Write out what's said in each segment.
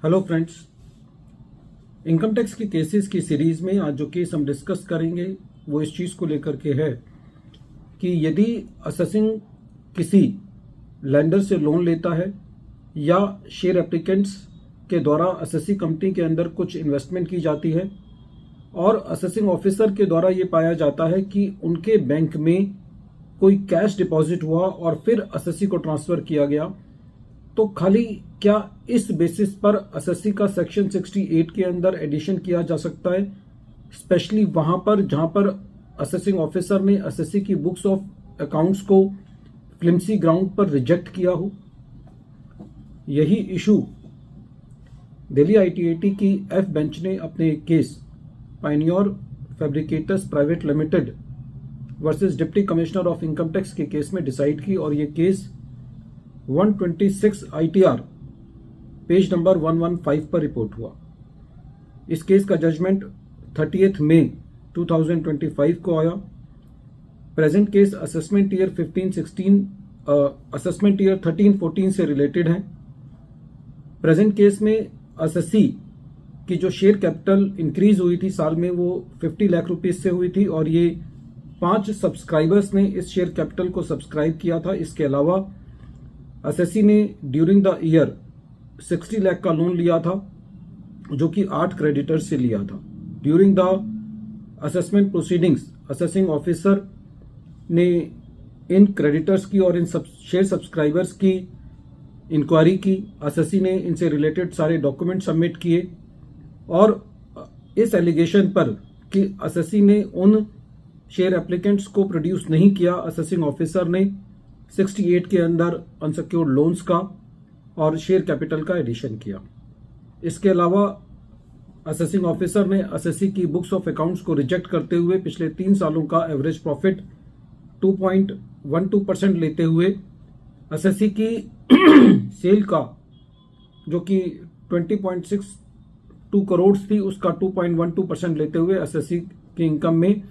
Hello friends, income tax की cases की series में आज जो केस हम डिस्कस करेंगे वो इस चीज़ को लेकर के है कि यदि असेसिंग किसी लैंडर से लोन लेता है या शेयर एप्लीकेंट्स के द्वारा असेसी कंपनी के अंदर कुछ इन्वेस्टमेंट की जाती है और असेसिंग ऑफिसर के द्वारा ये पाया जाता है कि उनके बैंक में कोई कैश डिपॉजिट हुआ और फिर असेसी को ट्रांसफर किया गया, तो खाली क्या इस बेसिस पर असेसी का सेक्शन 68 के अंदर एडिशन किया जा सकता है, स्पेशली वहां पर जहां पर असेसिंग ऑफिसर ने असेसी की बुक्स ऑफ अकाउंट्स को फ्लिम्सी ग्राउंड पर रिजेक्ट किया हो। यही इशू दिल्ली आईटीएटी की एफ बेंच ने अपने case Pioneer fabricators private limited versus deputy commissioner of income tax के केस में डिसाइड की और ये केस 126 ITR पेज नंबर 115 पर रिपोर्ट हुआ। इस केस का जजमेंट 30 मई 2025 को आया। Present case assessment year 15-16 assessment year 13-14 से रिलेटेड है। प्रेजेंट केस में असेसी की जो शेयर कैपिटल इंक्रीज हुई थी साल में वो 50 लाख रुपीस से हुई थी और ये 5 सब्सक्राइबर्स ने इस शेयर कैपिटल को सब्सक्राइब किया था। इसके अलावा असेसी ने ड्यूरिंग द ईयर 60 लाख का लोन लिया था जो कि 8 क्रेडिटर्स से लिया था। During the assessment proceedings assessing officer ने इन क्रेडिटर्स की और इन शेयर सब्सक्राइबर्स की इंक्वायरी की। असेसी ने इनसे रिलेटेड सारे डॉक्यूमेंट सबमिट किए और इस एलिगेशन पर कि असेसी ने उन शेयर एप्लीकेंट्स को प्रोड्यूस नहीं किया, असेसिंग ऑफिसर ने 68 के अंदर अनसिक्योर्ड लोन्स का और शेयर कैपिटल का एडिशन किया। इसके अलावा असेसिंग ऑफिसर ने असेसी की बुक्स ऑफ अकाउंट्स को रिजेक्ट करते हुए पिछले 3 सालों का एवरेज प्रॉफिट 2.12% लेते हुए असेसी की सेल का जो कि 20.62 करोड़ थी उसका 2.12% लेते हुए असेसी की इनकम में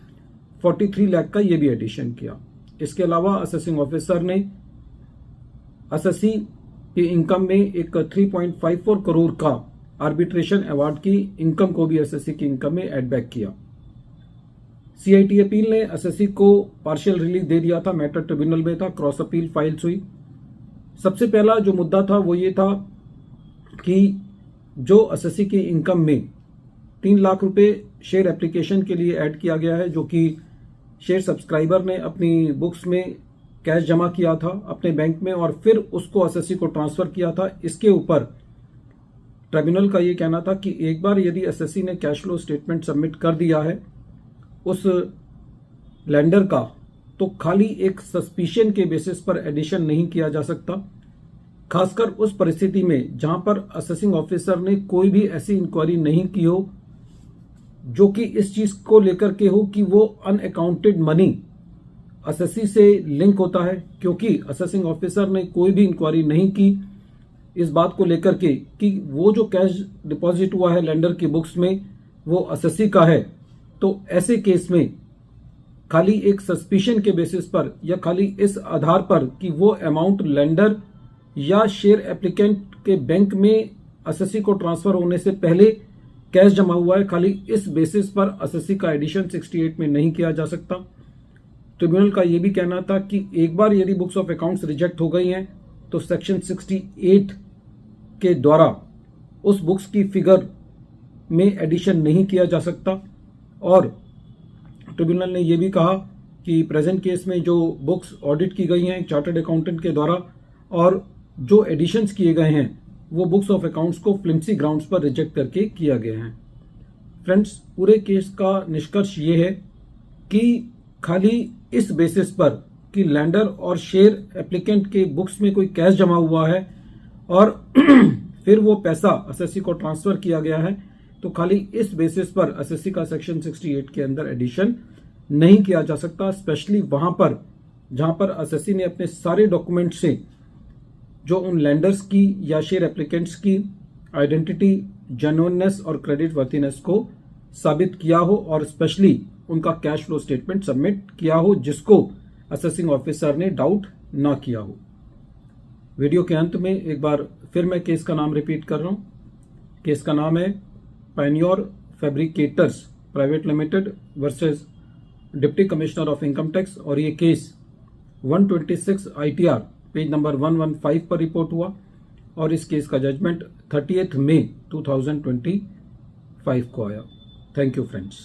43 लाख का ये भी एडिशन किया। इसके अलावा असेसिंग ऑफिसर ने असेसी की इनकम में एक 3.54 करोड़ का आर्बिट्रेशन अवार्ड की इनकम को भी असेसी की इनकम में एड बैक किया। सीआईटी अपील ने असेसी को पार्शियल रिलीफ दे दिया था, मैटर ट्रिब्यूनल में था, क्रॉस अपील फाइल्स हुई। सबसे पहला जो मुद्दा था वो ये था कि जो असेसी की इनकम में 3 लाख रुपए शेयर एप्लीकेशन के लिए ऐड किया गया है जो कि शेयर सब्सक्राइबर ने अपनी बुक्स में कैश जमा किया था अपने बैंक में और फिर उसको असेसी को ट्रांसफर किया था। इसके ऊपर ट्रिब्यूनल का ये कहना था कि एक बार यदि असेसी ने कैश फ्लो स्टेटमेंट सबमिट कर दिया है उस लैंडर का, तो खाली एक सस्पिशन के बेसिस पर एडिशन नहीं किया जा सकता, खासकर उस परिस्थिति में जहां पर असेसिंग ऑफिसर ने कोई भी ऐसी इंक्वायरी नहीं की हो जो कि इस चीज को लेकर के हो कि वो अनअकाउंटेड मनी असेसी से लिंक होता है, क्योंकि असेसिंग ऑफिसर ने कोई भी इंक्वायरी नहीं की इस बात को लेकर के कि वो जो कैश डिपॉजिट हुआ है लेंडर की बुक्स में वो असेसी का है। तो ऐसे केस में खाली एक सस्पिशन के बेसिस पर या खाली इस आधार पर कि वो अमाउंट लेंडर या शेयर एप्लीकेंट के बैंक में असेसी को ट्रांसफर होने से पहले कैश जमा हुआ है, खाली इस बेसिस पर असेसी का एडिशन 68 में नहीं किया जा सकता। ट्रिब्यूनल का यह भी कहना था कि एक बार यदि बुक्स ऑफ अकाउंट्स रिजेक्ट हो गई हैं तो सेक्शन 68 के द्वारा उस बुक्स की फिगर में एडिशन नहीं किया जा सकता। और ट्रिब्यूनल ने यह भी कहा कि प्रेजेंट केस में जो बुक्स ऑडिट की गई हैं चार्टर्ड अकाउंटेंट के द्वारा और जो एडिशंस किए गए हैं वो बुक्स ऑफ अकाउंट्स को फ्लिम्सी ग्राउंड्स पर रिजेक्ट करके किया गया है। फ्रेंड्स, पूरे केस का निष्कर्ष ये है कि खाली इस बेसिस पर कि लैंडर और शेयर एप्लीकेंट के बुक्स में कोई कैश जमा हुआ है और फिर वो पैसा असेसी को ट्रांसफर किया गया है, तो खाली इस बेसिस पर असेसी का सेक्शन 68 के अंदर एडिशन नहीं किया जा सकता, स्पेशली वहां पर जहां पर असेसी ने अपने सारे डॉक्यूमेंट से जो उन लैंडर्स की या शेयर एप्लीकेंट्स की आइडेंटिटी, जेन्युइननेस और क्रेडिट वर्थिनेस को साबित किया हो और स्पेशली उनका कैश फ्लो स्टेटमेंट सबमिट किया हो जिसको असेसिंग ऑफिसर ने डाउट ना किया हो। वीडियो के अंत में एक बार फिर मैं केस का नाम रिपीट कर रहा हूं, केस का नाम है Pioneer fabricators private limited versus deputy commissioner of income tax, और ये केस 126 ITR पेज नंबर 115 पर रिपोर्ट हुआ और इस केस का जजमेंट 30 मई 2025 को आया। Thank you friends.